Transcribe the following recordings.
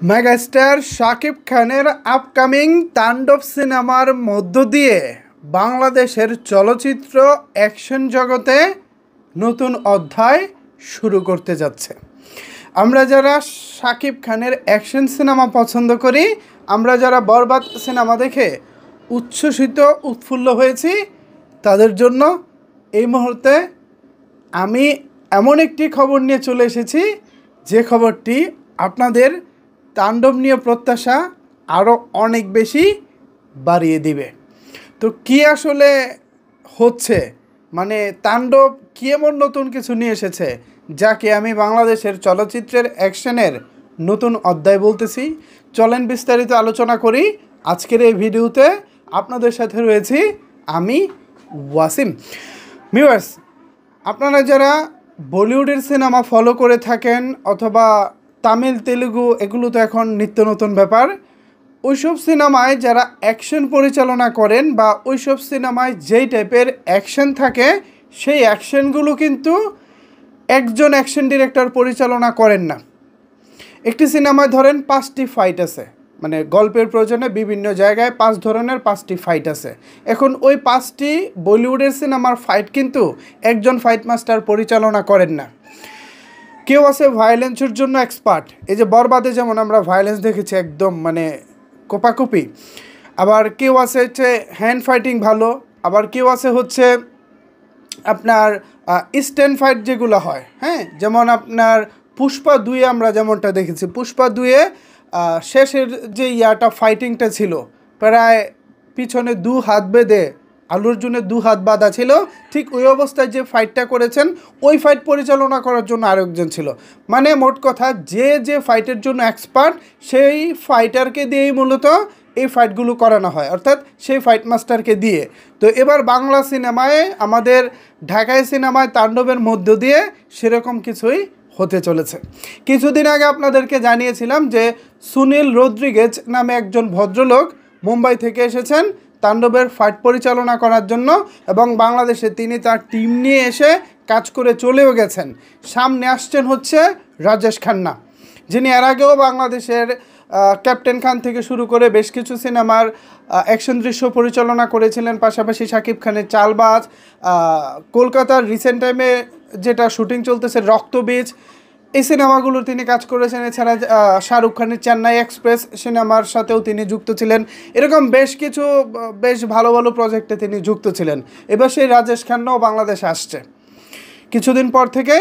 Megastar Shakib খানের upcoming তাণ্ডব সিনেমার মধ্য দিয়ে বাংলাদেশের চলচ্চিত্র অ্যাকশন জগতে নতুন অধ্যায় শুরু করতে যাচ্ছে। আমরা যারা শাকিব খানের অ্যাকশন সিনেমা পছন্দ করি, আমরা যারা বরবাদ সিনেমা দেখে উচ্ছ্বসিত উৎফুল্ল হয়েছি, তাদের জন্য এই মুহূর্তে আমি এমন একটি খবর নিয়ে চলে এসেছি যে খবরটি আপনাদের তাণ্ডব নিয়ে প্রত্যাশা আরও অনেক বেশি বাড়িয়ে দিবে। তো কি আসলে হচ্ছে, মানে তাণ্ডব কি এমন নতুন কিছু নিয়ে এসেছে যাকে আমি বাংলাদেশের চলচ্চিত্রের অ্যাকশনের নতুন অধ্যায় বলতেছি। চলেন বিস্তারিত আলোচনা করি আজকের এই ভিডিওতে। আপনাদের সাথে রয়েছি আমি ওয়াসিম। ভিউয়ার্স, আপনারা যারা বলিউডের সিনেমা ফলো করে থাকেন অথবা তামিল তেলুগু, এগুলো তো এখন নিত্য নতুন ব্যাপার, ওইসব সিনেমায় যারা অ্যাকশন পরিচালনা করেন বা ওইসব সিনেমায় যেই টাইপের অ্যাকশন থাকে, সেই অ্যাকশনগুলো কিন্তু একজন অ্যাকশন ডিরেক্টর পরিচালনা করেন না। একটি সিনেমায় ধরেন 5টি ফাইট আছে, মানে গল্পের প্রয়োজনে বিভিন্ন জায়গায় 5 ধরনের 5টি ফাইট আছে। এখন ওই 5টি বলিউডের সিনেমার ফাইট কিন্তু একজন ফাইট মাস্টার পরিচালনা করেন না। কেউ আছে ভায়োলেন্সের জন্য এক্সপার্ট, এই যে বরবাদে যেমন আমরা ভায়োলেন্স দেখেছি একদম মানে কোপাকুপি। আবার কেউ আছে হচ্ছে হ্যান্ড ফাইটিং ভালো, আবার কেউ আছে হচ্ছে আপনার স্ট্যান্ড ফাইট যেগুলো হয়, হ্যাঁ, যেমন আপনার পুষ্পা 2 আমরা যেমনটা দেখেছি। পুষ্পা 2 শেষের যে ফাইটিংটা ছিল, প্রায় পিছনে 2 হাত বেঁধে আলু অর্জুনের 2 হাত বাঁধা ছিল, ঠিক ওই অবস্থায় যে ফাইটটা করেছেন ওই ফাইট পরিচালনা করার জন্য আরেকজন ছিল। মানে মোট কথা, যে ফাইটের জন্য এক্সপার্ট সেই ফাইটারকে দিয়েই মূলত এই ফাইটগুলো করানো হয়, অর্থাৎ সেই ফাইট মাস্টারকে দিয়ে। তো এবার বাংলা সিনেমায়, আমাদের ঢাকায় সিনেমায় তাণ্ডবের মধ্য দিয়ে সেরকম কিছুই হতে চলেছে। কিছুদিন আগে আপনাদেরকে জানিয়েছিলাম যে সুনীল রদ্রিগেজ নামে একজন ভদ্রলোক মুম্বাই থেকে এসেছেন তাণ্ডবের ফাইট পরিচালনা করার জন্য, এবং বাংলাদেশে তিনি তার টিম নিয়ে এসে কাজ করে চলেও গেছেন। সামনে আসছেন হচ্ছে রাজেশ খান্না, যিনি এর আগেও বাংলাদেশের ক্যাপ্টেন খান থেকে শুরু করে বেশ কিছু সিনেমার অ্যাকশন দৃশ্য পরিচালনা করেছিলেন। পাশাপাশি শাকিব খানের চালবাজ, কলকাতার রিসেন্ট টাইমে যেটা শুটিং চলতেছে রক্তবীজ, এই সিনেমাগুলোর তিনি কাজ করেছেন। এছাড়া শাহরুখ খানের চেন্নাই এক্সপ্রেস সিনেমার সাথেও তিনি যুক্ত ছিলেন। এরকম বেশ কিছু বেশ ভালো ভালো প্রজেক্টে তিনি যুক্ত ছিলেন। এবার সেই রাজেশ খান্নাও বাংলাদেশে আসছে কিছুদিন পর থেকে,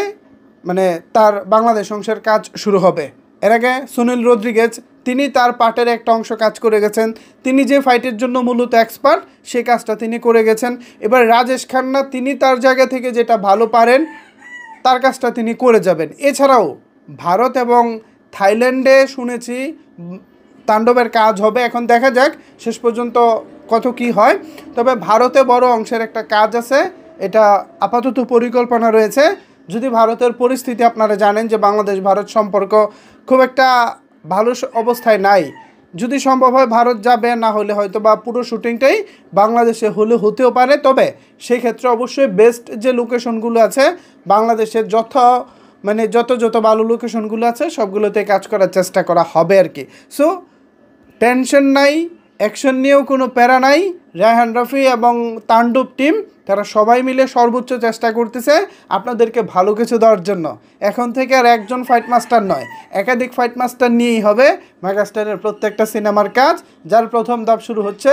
মানে তার বাংলাদেশ অংশের কাজ শুরু হবে। এর আগে সুনীল রদ্রিগেজ তিনি তার পার্টের একটা অংশ কাজ করে গেছেন, তিনি যে ফাইটের জন্য মূলত এক্সপার্ট সেই কাজটা তিনি করে গেছেন। এবার রাজেশ খান্না তিনি তার জায়গা থেকে যেটা ভালো পারেন তার কাজটা তিনি করে যাবেন। এছাড়াও ভারত এবং থাইল্যান্ডে শুনেছি তাণ্ডবের কাজ হবে। এখন দেখা যাক শেষ পর্যন্ত কত কি হয়। তবে ভারতে বড় অংশের একটা কাজ আছে, এটা আপাতত পরিকল্পনা রয়েছে। যদি ভারতের পরিস্থিতি আপনারা জানেন যে বাংলাদেশ ভারত সম্পর্ক খুব একটা ভালো অবস্থায় নাই, যদি সম্ভব হয় ভারত যাবে, না হলে হয়তো বা পুরো শুটিংটাই বাংলাদেশে হলে হতেও পারে। তবে সেই ক্ষেত্রে অবশ্যই বেস্ট যে লোকেশনগুলো আছে বাংলাদেশের যত ভালো লোকেশনগুলো আছে সবগুলোতে কাজ করার চেষ্টা করা হবে আর কি। সো টেনশন নাই, অ্যাকশন নিয়েও কোনো প্যারা নাই। রায়হান রাফি এবং তাণ্ডব টিম তারা সবাই মিলে সর্বোচ্চ চেষ্টা করতেছে আপনাদেরকে ভালো কিছু দেওয়ার জন্য। এখন থেকে আর একজন ফাইট মাস্টার নয়, একাধিক ফাইট মাস্টার নিয়েই হবে মেগাস্টারের প্রত্যেকটা সিনেমার কাজ, যার প্রথম ধাপ শুরু হচ্ছে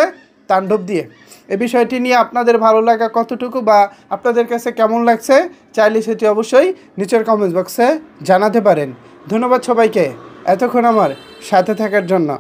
তাণ্ডব দিয়ে। এই বিষয়টি নিয়ে আপনাদের ভালো লাগা কতটুকু বা আপনাদের কাছে কেমন লাগছে চাইলে সেটি অবশ্যই নিচের কমেন্টস বক্সে জানাতে পারেন। ধন্যবাদ সবাইকে এতক্ষণ আমার সাথে থাকার জন্য।